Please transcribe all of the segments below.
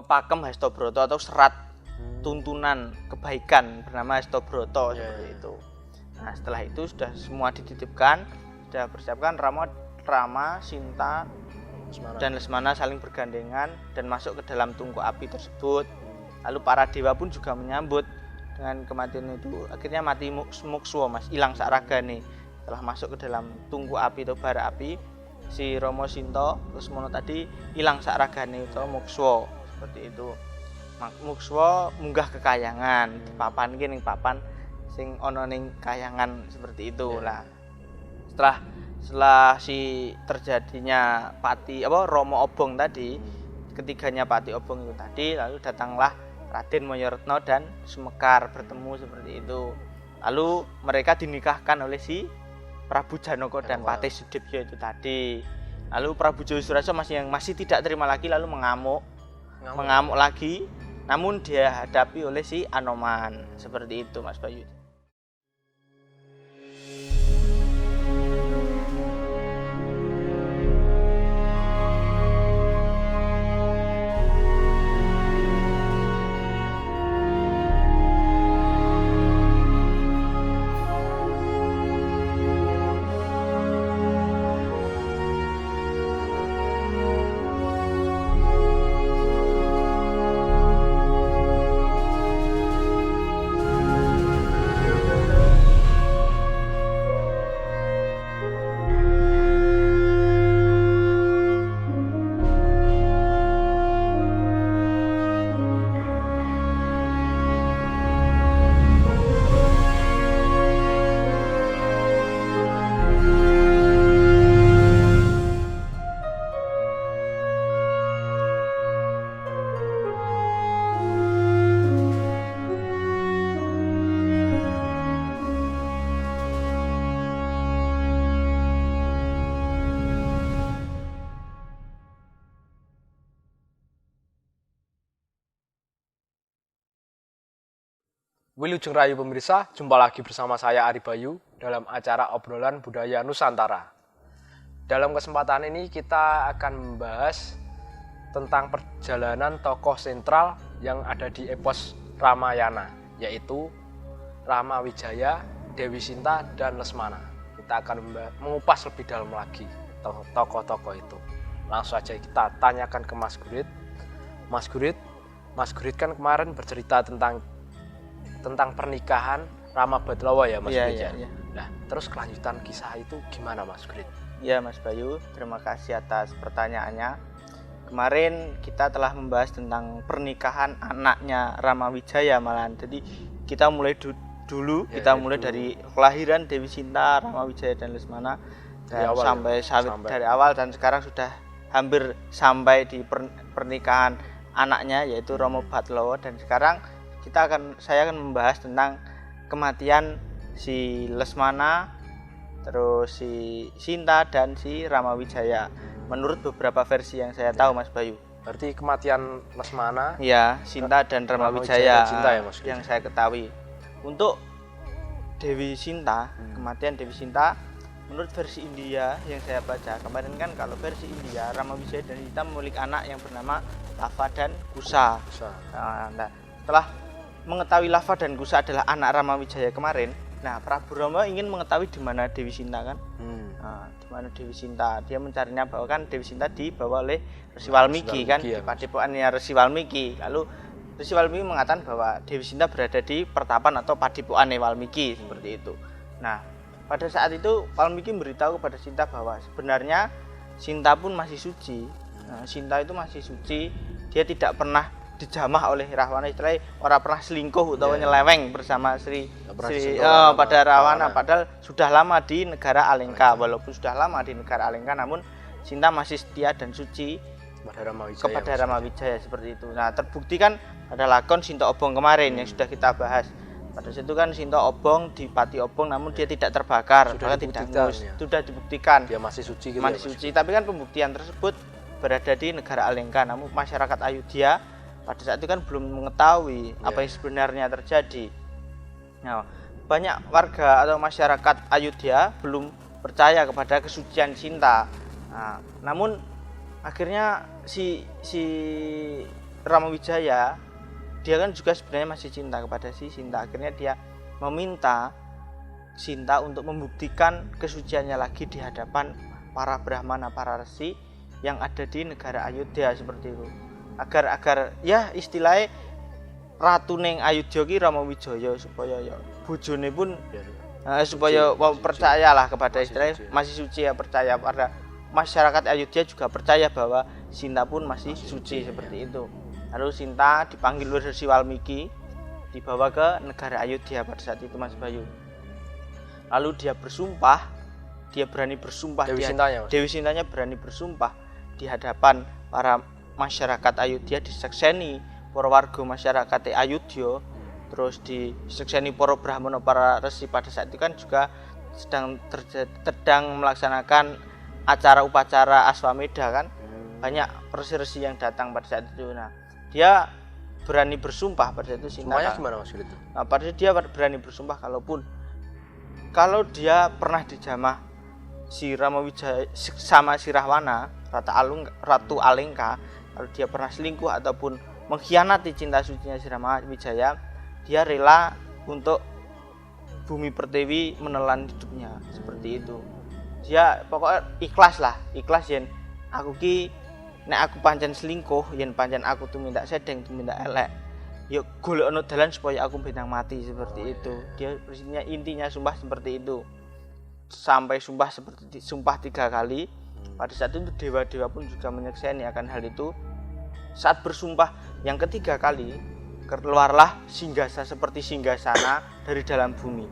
pepakem Hastobroto atau serat tuntunan kebaikan bernama Hastobroto seperti itu. Nah, setelah itu sudah semua dititipkan, sudah persiapkan Rama, Sinta, dan Lesmana saling bergandengan dan masuk ke dalam tungku api tersebut. Lalu para dewa pun juga menyambut dengan kematian itu. Akhirnya mati mukswa, Mas, hilang sakragane. Setelah masuk ke dalam tungku api atau bara api, si Rama Sinta Lesmana tadi hilang sakragane atau mukswa seperti itu. Mukswa munggah kekayangan, papan ki ning papan sing ana ning kayangan seperti itu lah. Setelah si terjadinya Rama Obong tadi, ketiganya Pati Obong itu tadi, lalu datanglah Raden Mayaretna dan Sumekar bertemu seperti itu. Lalu mereka dinikahkan oleh si Prabu Janaka dan Patih Sudibyo itu tadi. Lalu Prabu Jayasuraja masih tidak terima lagi, lalu mengamuk lagi, namun dia hadapi oleh si Anoman. Seperti itu, Mas Bayu. Wilujeng Rayu pemirsa, jumpa lagi bersama saya Ari Bayu dalam acara obrolan budaya Nusantara. Dalam kesempatan ini kita akan membahas tentang perjalanan tokoh sentral yang ada di epos Ramayana, yaitu Rama Wijaya, Dewi Sinta, dan Lesmana. Kita akan mengupas lebih dalam lagi tokoh-tokoh itu. Langsung saja kita tanyakan ke Mas Gurit. Mas Gurit kan kemarin bercerita tentang pernikahan Rama Batlawa ya, Mas Gurit ya. Nah, terus kelanjutan kisah itu gimana, Mas Gurit? Ya, Mas Bayu, terima kasih atas pertanyaannya. Kemarin kita telah membahas tentang pernikahan anaknya Rama Wijaya malahan. Jadi kita mulai dulu dari kelahiran Dewi Sinta, Rama Wijaya dan Lesmana dan sampai dari awal, dan sekarang sudah hampir sampai di pernikahan anaknya yaitu Rama Batlawa. Dan sekarang saya akan membahas tentang kematian si Lesmana, terus si Sinta dan si Rama Wijaya. Menurut beberapa versi yang saya tahu, Mas Bayu. Berarti kematian Lesmana, ya, Sinta dan Rama Wijaya ya, yang saya ketahui. Untuk Dewi Sinta, kematian Dewi Sinta, menurut versi India yang saya baca kemarin kan, kalau versi India Rama Wijaya dan Sinta memiliki anak yang bernama Lava dan Kusa. Nah, setelah mengetahui Lava dan Kusa adalah anak Rama Wijaya kemarin, nah Prabu Rama ingin mengetahui di mana Dewi Sinta kan. Nah, di mana Dewi Sinta, dia mencarinya, bahwa kan Dewi Sinta dibawa oleh Resi Walmiki kan, di padepokannya Resi Walmiki. Lalu Resi Walmiki mengatakan bahwa Dewi Sinta berada di pertapan atau padepokan Walmiki seperti itu. Nah, pada saat itu Walmiki memberitahu kepada Sinta bahwa sebenarnya Sinta pun masih suci. Nah, Sinta itu masih suci, dia tidak pernah dijamah oleh Rahwana, istilahnya orang pernah selingkuh atau nyeleweng bersama pada Rahwana, padahal sudah lama di negara Alengka. Walaupun sudah lama di negara Alengka, namun Sinta masih setia dan suci kepada Rama Wijaya seperti itu. Nah, terbukti kan pada lakon Sinta Obong kemarin yang sudah kita bahas. Pada situ kan Sinta Obong di Pati Obong, namun dia tidak terbakar, sudah dibuktikan dia masih suci gitu. Tapi kan pembuktian tersebut berada di negara Alengka, namun masyarakat Ayodhya pada saat itu kan belum mengetahui apa yang sebenarnya terjadi. Nah, banyak warga atau masyarakat Ayodhya belum percaya kepada kesucian Sinta. Nah, namun akhirnya si Ramawijaya dia kan juga sebenarnya masih cinta kepada si Sinta. Akhirnya dia meminta Sinta untuk membuktikan kesuciannya lagi di hadapan para brahmana, para resi yang ada di negara Ayodhya seperti itu. Agar ya istilahnya ratu ning Ayodhya ki Ramawijaya supaya ya bojone pun supaya percayalah kepada istilahnya masih suci ya, percaya pada masyarakat Ayodhya juga percaya bahwa Sinta pun masih suci seperti itu. Lalu Sinta dipanggil oleh Rsi Walmiki, dibawa ke negara Ayodhya pada saat itu Mas Bayu. Lalu dia berani bersumpah Dewi Sintanya berani bersumpah di hadapan para masyarakat Ayodhya, disekseni para warga masyarakat Ayodhya, terus disekseni para brahmana, para resi pada saat itu kan juga sedang melaksanakan acara upacara Aswamedha kan. Banyak resi-resi yang datang pada saat itu. Nah, dia berani bersumpah pada saat itu Sinta. Sumpahnya gimana Mas itu? Nah, pada saat itu dia berani bersumpah kalau dia pernah dijamah si Ramawijaya sama si Rahwana, Ratu Alengka, kalau dia pernah selingkuh ataupun mengkhianati cinta sucinya si Ramawijaya, dia rela untuk Bumi Pertiwi menelan hidupnya seperti itu. Dia pokoknya ikhlas yen aku ki nek aku pancen selingkuh, yen pancen aku tumindak sedeng, tumindak elek, yuk golekno dalan supaya aku bentang mati seperti itu. Dia intinya sumpah seperti itu. Sampai sumpah 3 kali. Pada saat itu dewa-dewa pun juga menyaksikan akan hal itu. Saat bersumpah yang ketiga kali, keluarlah singgasana seperti singgasana dari dalam bumi.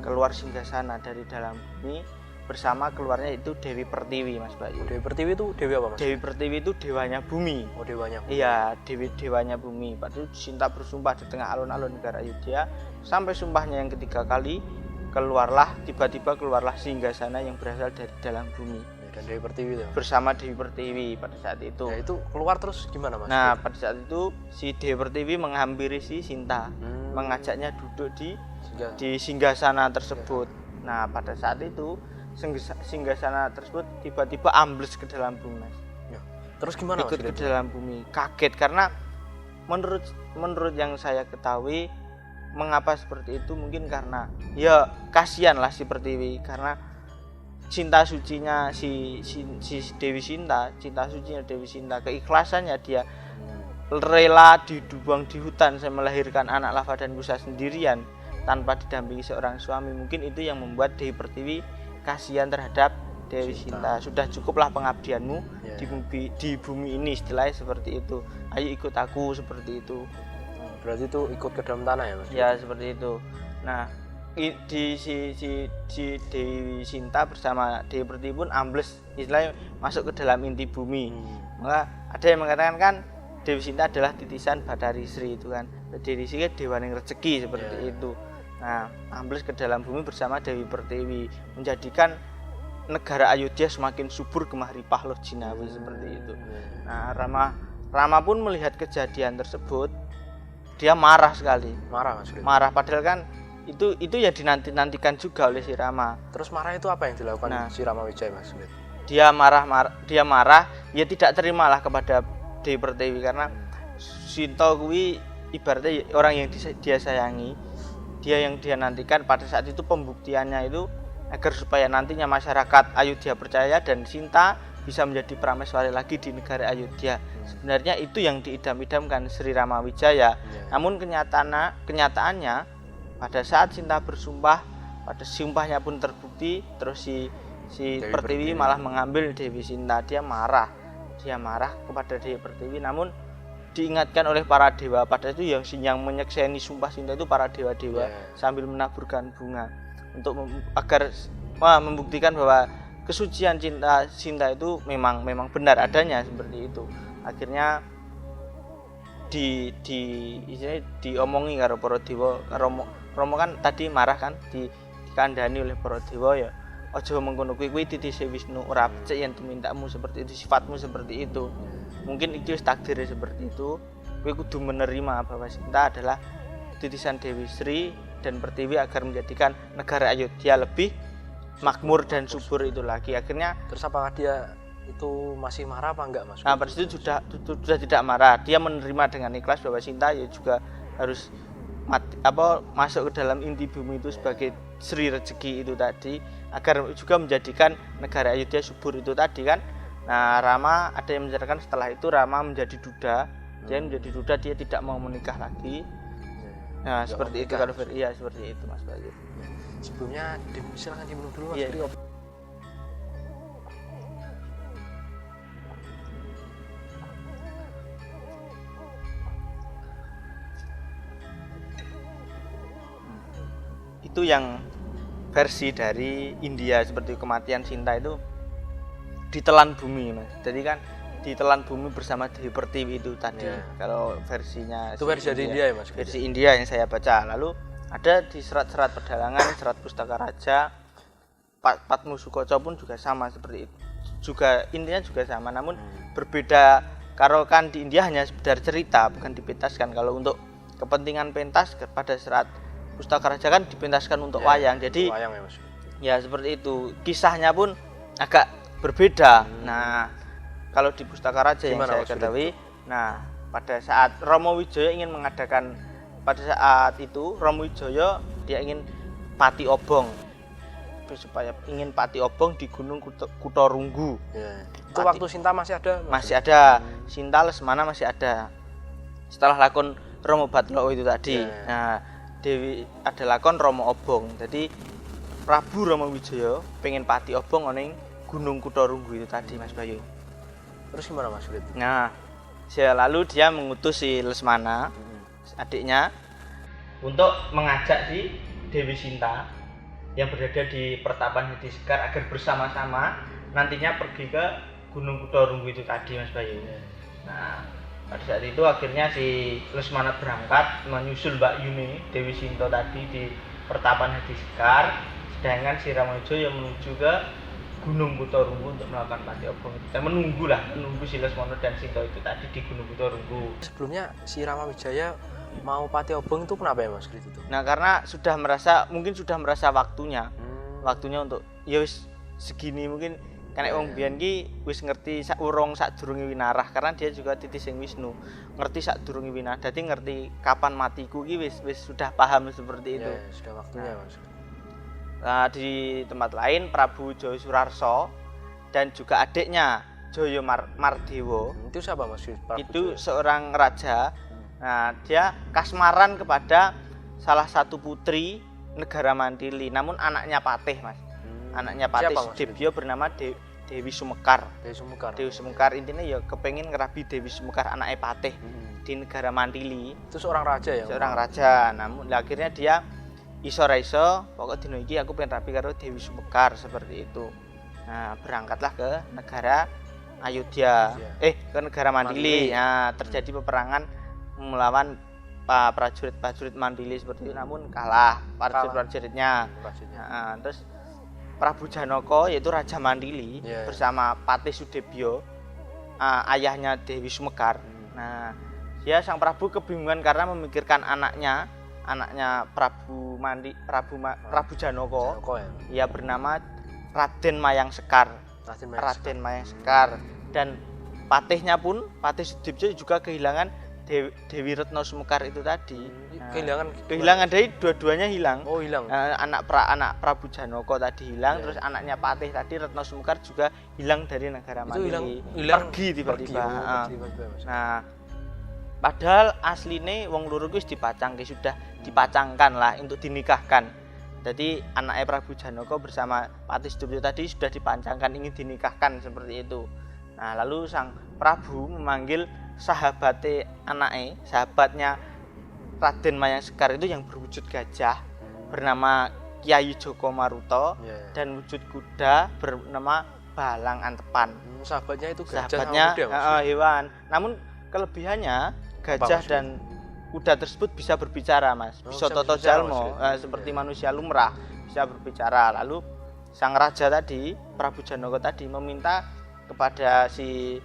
Keluar singgasana dari dalam bumi bersama keluarnya itu Dewi Pertiwi Mas Bayu. Dewi Pertiwi itu dewi apa Mas? Dewi Pertiwi itu dewanya bumi. Oh, dewanya bumi. Iya, dewanya bumi. Pada itu Sinta bersumpah di tengah alun-alun negara Ayodhya. Sampai sumpahnya yang ketiga kali, tiba-tiba keluarlah singgasana yang berasal dari dalam bumi. Dan Dewi Pertiwi itu bersama Dewi Pertiwi pada saat itu. Ya, itu keluar terus gimana Mas? Nah, pada saat itu si Dewi Pertiwi menghampiri si Sinta, mengajaknya duduk di singgasana tersebut. Nah, pada saat itu singgasana tersebut tiba-tiba ambles ke dalam bumi Mas. Ya. Terus gimana Ikut ke dalam bumi, kaget karena menurut yang saya ketahui mengapa seperti itu, mungkin karena ya kasihan lah si Pertiwi karena cinta sucinya si Dewi Sinta, keikhlasannya dia rela dibuang di hutan saya melahirkan anak lava dan busa sendirian tanpa didampingi seorang suami. Mungkin itu yang membuat Dewi Pertiwi kasihan terhadap Dewi Sinta. Sudah cukuplah pengabdianmu di bumi ini, istilahnya seperti itu. Ayo ikut aku seperti itu. Berarti itu ikut ke dalam tanah ya Mas? Ya seperti itu. Nah, si Dewi Sinta bersama Dewi Pertiwi pun ambles, istilahnya masuk ke dalam inti bumi. Maka ada yang mengatakan kan Dewi Sinta adalah titisan Bathari Sri itu kan. Dewi Sri dewaning rezeki seperti itu. Nah, ambles ke dalam bumi bersama Dewi Pertiwi, menjadikan negara Ayodhya semakin subur gemah ripah loh jinawi seperti itu. Nah, Rama pun melihat kejadian tersebut, dia marah sekali. Marah padahal kan itu ya dinantikan juga oleh si Rama. Terus marah itu apa yang dilakukan si Ramawijaya Mas? Dia marah, ya tidak terimalah kepada Dewi Pertiwi karena Sinta kuwi ibaratnya orang yang dia sayangi, dia yang dia nantikan. Pada saat itu pembuktiannya itu agar supaya nantinya masyarakat Ayodhya percaya dan Sinta bisa menjadi prameswari lagi di negara Ayodhya. Sebenarnya itu yang diidam-idamkan Sri Ramawijaya. Namun kenyataannya pada saat Sinta bersumpah, pada sumpahnya pun terbukti, terus si Pertiwi malah mengambil Dewi Sinta. Dia marah kepada Dewi Pertiwi. Namun diingatkan oleh para dewa pada itu yang menyekseni sumpah Sinta itu para dewa-dewa sambil menaburkan bunga untuk agar membuktikan bahwa kesucian cinta Sinta itu memang benar adanya seperti itu. Akhirnya diomongi karo para dewa. Romo kan tadi marah kan dikandani oleh para dewa ya. Aja mengkono kuwi titise Wisnu, ora becik yen tumintakmu seperti itu, sifatmu seperti itu. Mungkin itu takdirnya seperti itu. Kowe kudu menerima bahwa Sinta adalah titisan Dewi Sri dan Pertiwi agar menjadikan negara Ayodhya lebih makmur dan subur itu lagi. Akhirnya terus apakah dia itu masih marah apa enggak, Mas? Nah, Persis itu sudah tidak marah. Dia menerima dengan ikhlas bahwa Sinta ya juga harus masuk ke dalam inti bumi itu sebagai Sri Rezeki itu tadi, agar juga menjadikan negara Ayodhya subur itu tadi kan. Nah, Rama ada yang menceritakan setelah itu Rama menjadi duda. Dia menjadi duda, dia tidak mau menikah lagi. Nah, seperti itu kalau iya seperti itu, Mas Bayu. Sebelumnya silakan diminum dulu, Mas. Iya. Itu yang versi dari India, seperti kematian Sinta itu ditelan bumi, Mas. Jadi kan ditelan bumi bersama Dewi Pertiwi itu tadi. Kalau versinya itu versi dari India ya, Mas? Versi India yang saya baca. Lalu ada di serat-serat pedalangan, serat Pustaka Raja, Patmusukoco pun juga sama seperti itu. Juga intinya juga sama, namun berbeda. Kalau kan di India hanya sekedar cerita, bukan dipentaskan. Kalau untuk kepentingan pentas pada serat Pustaka Raja kan dipentaskan untuk wayang. Jadi wayang ya, Mas. Ya seperti itu. Kisahnya pun agak berbeda. Nah, kalau di Pustaka Raja yang saya ketahui, nah pada saat Romo Wijaya ingin mengadakan, pada saat itu Romo Wijaya dia ingin pati obong, supaya ingin pati obong di Gunung Kutorunggu. Itu waktu Sinta masih ada? Masih ada. Sinta Lesmana masih ada. Setelah lakon Romo Batlowo itu tadi. Nah, Dewi ada lakon Romo Obong. Jadi Prabu Romo Wijaya pengen pati obong ning Gunung Kutorunggu itu tadi, Mas Bayu. Terus gimana, Mas? Nah, lalu dia mengutus si Lesmana, adiknya, untuk mengajak si Dewi Sinta yang berada di Pertapan Hedi Sekar agar bersama-sama nantinya pergi ke Gunung Kutorunggu itu tadi, Mas Bayu. Nah, pada saat itu akhirnya si Lesmana berangkat menyusul Mbak Yuni Dewi Sinta tadi di Pertapan Hedi Sekar, sedangkan si Rama Wijaya menuju ke Gunung Kutorunggu untuk melakukan pati obong. Kita menunggu si Lesmana dan Sinta itu tadi di Gunung Kutorunggu. Sebelumnya si Rama Wijaya mau pati obong itu kenapa ya, Mas? Itu? Nah, karena mungkin sudah merasa waktunya untuk ya wis segini, mungkin kan wong biyen ki wis ngerti urung sadurunge winarah, karena dia juga titis sing Wisnu, ngerti sadurunge winarah, dadi ngerti kapan matiku ki wis sudah paham seperti itu. Sudah waktunya, Mas. Nah, di tempat lain Prabu Jaya Surarso dan juga adiknya Jaya Mardewa. Itu siapa, Mas? Itu seorang raja. Nah, dia kasmaran kepada salah satu putri negara Mantili, namun anaknya Patih, Mas. Anaknya Patih Sudibyo bernama Dewi Sumekar. Dewi Sumekar intinya ya kepengen ngerabi Dewi Sumekar anaknya Patih di negara Mantili. Itu seorang raja ya? Seorang raja. Namun akhirnya dia iso pokok dino iki aku pengen rabi karo Dewi Sumekar seperti itu. Nah, berangkatlah ke negara Ayodhya. Ke negara Mantili. Nah, terjadi peperangan melawan prajurit Mantili seperti itu, namun kalah prajuritnya. Nah, terus Prabu Janaka yaitu Raja Mantili bersama Patih Sudibyo, ayahnya Dewi Sumekar. Nah, sang Prabu kebingungan karena memikirkan anaknya Prabu Janaka. Ia bernama Raden Mayang Sekar. Dan patihnya pun Patih Sudibyo juga kehilangan Dewi Retno Sumekar itu tadi. Kehilangan dari dua-duanya hilang. Oh, hilang. Anak Prabu Janaka tadi hilang, terus anaknya Patih tadi Retno Sumekar juga hilang dari negara Mantili. Pergi tiba-tiba. Nah, padahal asline wong loro wis sudah dipacangkan lah untuk dinikahkan. Jadi anaknya Prabu Janaka bersama Patih Sudibyo tadi sudah dipancangkan ingin dinikahkan seperti itu. Nah, lalu sang Prabu memanggil sahabatnya Raden Mayang Sekar itu yang berwujud gajah bernama Kyai Joko Maruta dan wujud kuda bernama Balang Antepan. Sahabatnya itu gajah, sahabatnya hewan. Namun kelebihannya gajah dan kuda tersebut bisa berbicara, Mas. Bisa toto jalmo, seperti manusia lumrah, bisa berbicara. Lalu sang raja tadi, Prabu Janaka tadi meminta kepada si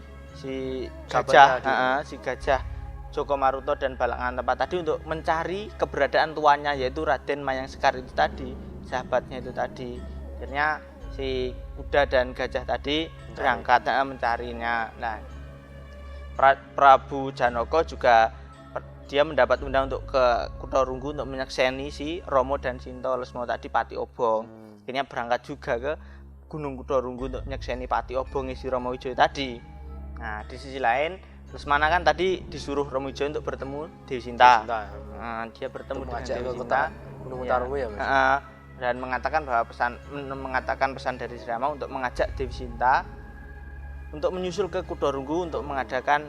gajah Joko Maruta dan Balang Antepan tadi untuk mencari keberadaan tuannya, yaitu Raden Mayang Sekar itu tadi, sahabatnya itu tadi. Akhirnya si kuda dan gajah tadi berangkat mencarinya. Nah, Prabu Janaka juga dia mendapat undang untuk ke Kutharunggu untuk menyaksikan si Rama dan Sinta Lesmana tadi Pati Obong. Akhirnya berangkat juga ke Gunung Kutharunggu untuk menyaksikan Pati Obong si Rama Wijaya tadi. Nah, di sisi lain Lesmana kan tadi disuruh Rama Wijaya untuk bertemu Dewi Sinta. Nah, dia bertemu dengan Dewi Sinta Gunung Kutharunggu ya, Mas. Dan mengatakan pesan dari Sri Rama untuk mengajak Dewi Sinta untuk menyusul ke Kutharunggu untuk mengadakan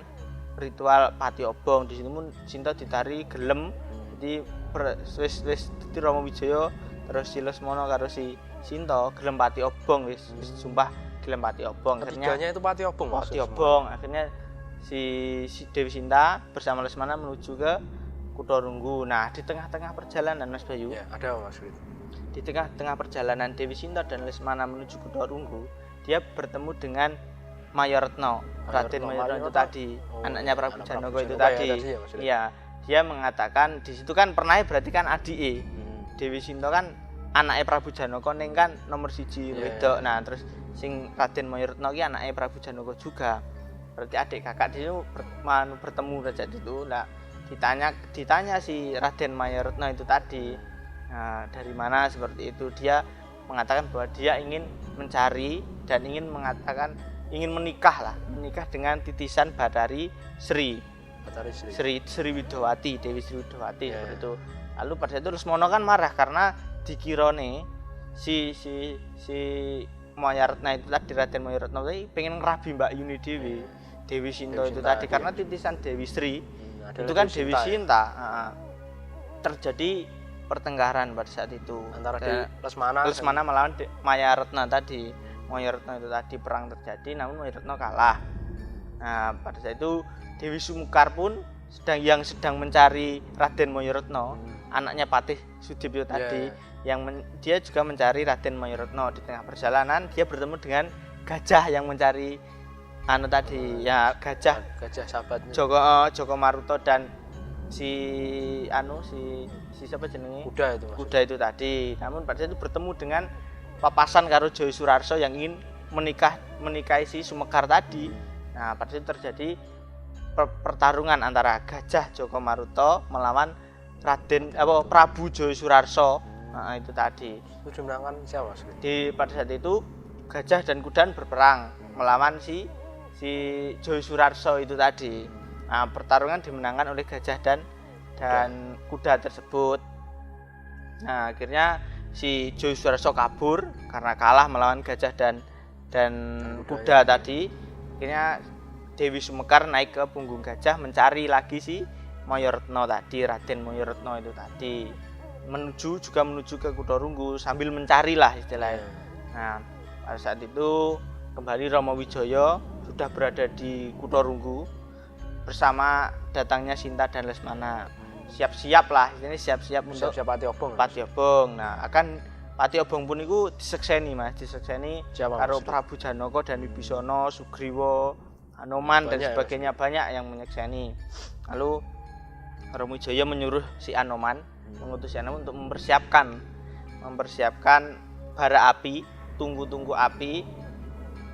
ritual Pati Obong. Di sini pun Sinta ditari gelem. Jadi wis Rama Wijaya terus si Lesmana karo si Sinta gelem Pati Obong wis sumpah gelem Pati Obong. Ketiganya itu Pati Obong. Pati Obong. Akhirnya si Dewi Sinta bersama Lesmana menuju ke Kutharunggu. Nah, di tengah-tengah perjalanan Mas Bayu. Ya, ada Mas Wid. Di tengah-tengah perjalanan Dewi Sinta dan Lesmana menuju Kutharunggu, dia bertemu dengan Mayaretna, Raden Mayaretna itu tadi, anaknya Prabu Janaka itu tadi. Iya, dia mengatakan di situ kan pernah berarti kan adike. Dewi Sinta kan anaknya Prabu Janaka ning kan nomor 1 wedok. Nah, terus sing Raden Mayaretna ki anaknya Prabu Janaka juga. Berarti adik kakak dia bertemu saja itu. Nah, ditanya si Raden Mayaretna itu tadi, nah, dari mana seperti itu, dia mengatakan bahwa dia ingin mencari dan ingin menikah dengan titisan Bathari Sri Widowati, Dewi Sri Widowati seperti itu. Lalu pada itu Lesmana kan marah karena dikirone si Mayaretna itu tadi, Raden Mayaretna tadi pengen ngerabi Mbak Yuni Dewi Sinta itu tadi karena titisan Dewi Sri itu kan Dewi Sinta. Terjadi pertengkaran pada saat itu antara Lesmana melawan Mayaretna tadi. Mayaretna itu tadi perang terjadi, namun Mayaretna kalah. Nah, pada saat itu Dewi Sumukar pun sedang mencari Raden Mayaretna, anaknya Patih Sudibyo tadi, dia juga mencari Raden Mayaretna. Di tengah perjalanan dia bertemu dengan gajah yang mencari gajah sahabatnya Joko Maruta dan si siapa jenenge? Kuda itu tadi. Namun pada saat itu bertemu dengan papasan karo Joyo Surarso yang ingin menikahi si Sumekar tadi. Nah, pada saat itu terjadi pertarungan antara gajah Joko Maruta melawan Prabu Joyo Surarso. Nah, itu tadi. Itu dimenangkan siapa? Pada saat itu gajah dan kuda berperang melawan si Joyo Surarso itu tadi. Nah, pertarungan dimenangkan oleh gajah dan kuda tersebut. Nah, akhirnya si Joyo Surarso kabur karena kalah melawan gajah dan kuda tadi. Akhirnya Dewi Sumekar naik ke punggung gajah mencari lagi si Mayaretna tadi, Raden Mayaretna itu tadi. Menuju ke Kutharunggu sambil mencari lah istilahnya. Nah, pada saat itu kembali Rama Wijaya sudah berada di Kutharunggu bersama datangnya Sinta dan Lesmana. Siap-siap untuk Pati Obong. Nah, akan Pati Obong pun itu disekseni karo Prabu Janaka dan Wibisana, Sugriwa, Anoman dan sebagainya, banyak yang menyekseni. Lalu Rama Wijaya menyuruh si Anoman, mengutus si Anoman untuk mempersiapkan bara api, tunggu api,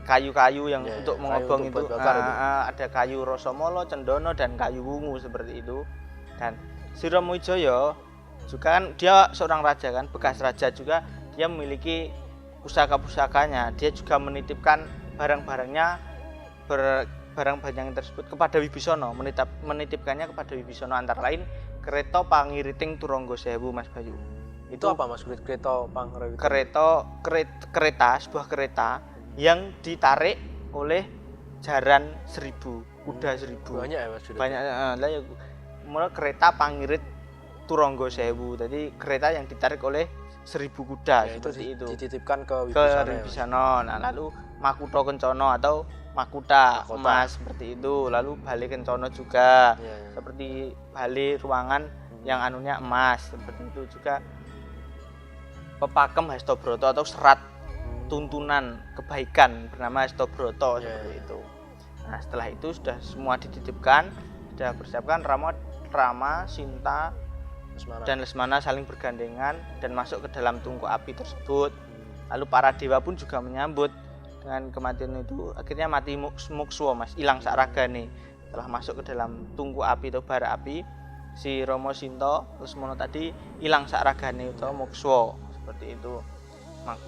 kayu-kayu yang untuk mengobong itu. Ada kayu Rasamala, Cendana dan kayu wungu seperti itu. Dan si Rama Wijaya juga kan dia seorang raja kan, bekas raja juga, dia memiliki pusaka-pusakanya. Dia juga menitipkan barang-barangnya tersebut kepada Wibisana, menitipkannya kepada Wibisana, antara lain kereta pangiriting Turangga Sewu, Mas Bayu. Itu apa Mas? Kereta pangiriting? Sebuah kereta yang ditarik oleh jaran 1000, kuda 1000. Banyak ya Mas? Banyak lah ya. Kereta pangirit Turangga Sewu. Jadi kereta yang ditarik oleh 1000 kuda seperti itu. Dititipkan ke Wibisana. Nah, lalu Makuta Kencana atau Makuta emas seperti itu. Lalu Bale Kencana juga. Seperti bale ruangan yang anunya emas seperti itu juga. Pepakem Hastabrata atau serat tuntunan kebaikan bernama Hastabrata seperti itu. Nah, setelah itu sudah semua dititipkan, sudah persiapkan, Rama, Sinta, dan Lesmana saling bergandengan dan masuk ke dalam tungku api tersebut. Lalu para dewa pun juga menyambut dengan kematian itu, akhirnya mati mukswa Mas, hilang sakragane. Setelah masuk ke dalam tungku api atau bara api, si Rama Sinta Lesmana tadi hilang sakragane utawa mukswa seperti itu.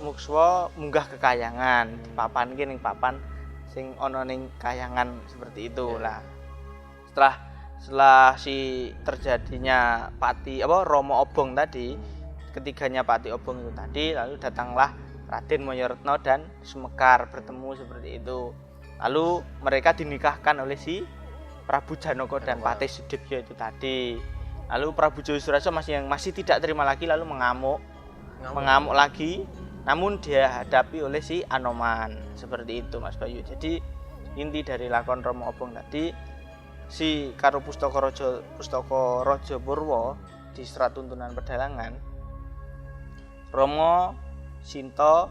Mukswa munggah ke kahyangan, dipapanke ning papan sing ana ning kahyangan seperti itu lah. Setelah si terjadinya pati Rama Obong tadi, ketiganya pati obong itu tadi, lalu datanglah Raden Mayaretna dan Sumekar bertemu seperti itu. Lalu mereka dinikahkan oleh si Prabu Janaka dan Patih Sudibyo itu tadi. Lalu Prabu Jayasuraja masih tidak terima lagi, lalu mengamuk lagi, namun dia hadapi oleh si Anoman seperti itu Mas Bayu. Jadi inti dari lakon Rama Obong tadi, si karo Pustaka Raja Purwa di Serat Tuntunan Pedhalangan, Rama, Sinta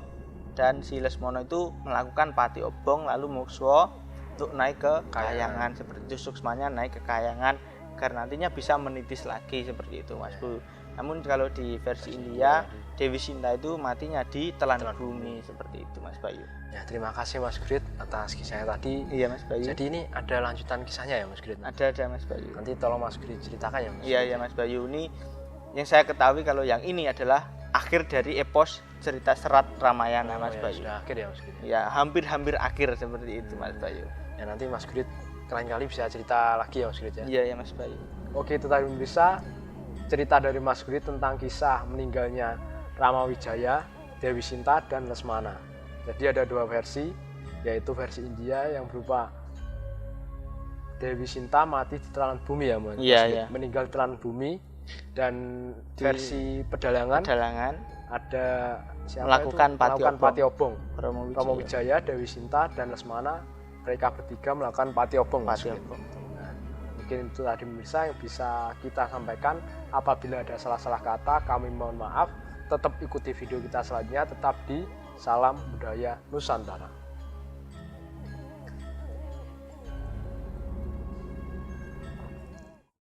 dan si Lesmana itu melakukan pati obong lalu mukswa untuk naik ke kahyangan seperti itu, suksmanya naik ke kahyangan agar nantinya bisa menitis lagi seperti itu Mas Bu. Namun kalau di versi India, Dewi Sinta itu matinya di telan bumi seperti itu Mas Bayu. Ya, terima kasih Mas Grit atas kisahnya tadi. Iya Mas Bayu. Jadi ini ada lanjutan kisahnya ya Mas Grit? Ada Mas Bayu. Nanti tolong Mas Grit ceritakan ya Mas. Iya Mas Bayu, ini yang saya ketahui kalau yang ini adalah akhir dari epos cerita Serat Ramayana Mas Bayu. Sudah akhir ya Mas Grit. Ya, hampir akhir seperti itu Mas Bayu. Ya nanti Mas Grit lain kali bisa cerita lagi ya Mas Grit ya. Iya Mas Bayu. Oke, itu tadi bisa cerita dari Mas Grit tentang kisah meninggalnya Ramawijaya, Dewi Sinta dan Lesmana. Jadi ada dua versi, yaitu versi India yang berupa Dewi Sinta mati di telan bumi ya Mas. Iya. Meninggal di telan bumi, dan versi Pedhalangan ada melakukan pati obong. Ramawijaya, Dewi Sinta dan Lesmana, mereka bertiga melakukan pati obong. Nah, mungkin itu tadi pemirsa yang bisa kita sampaikan. Apabila ada salah-salah kata, kami mohon maaf. Tetap ikuti video kita selanjutnya, tetap di Salam Budaya Nusantara.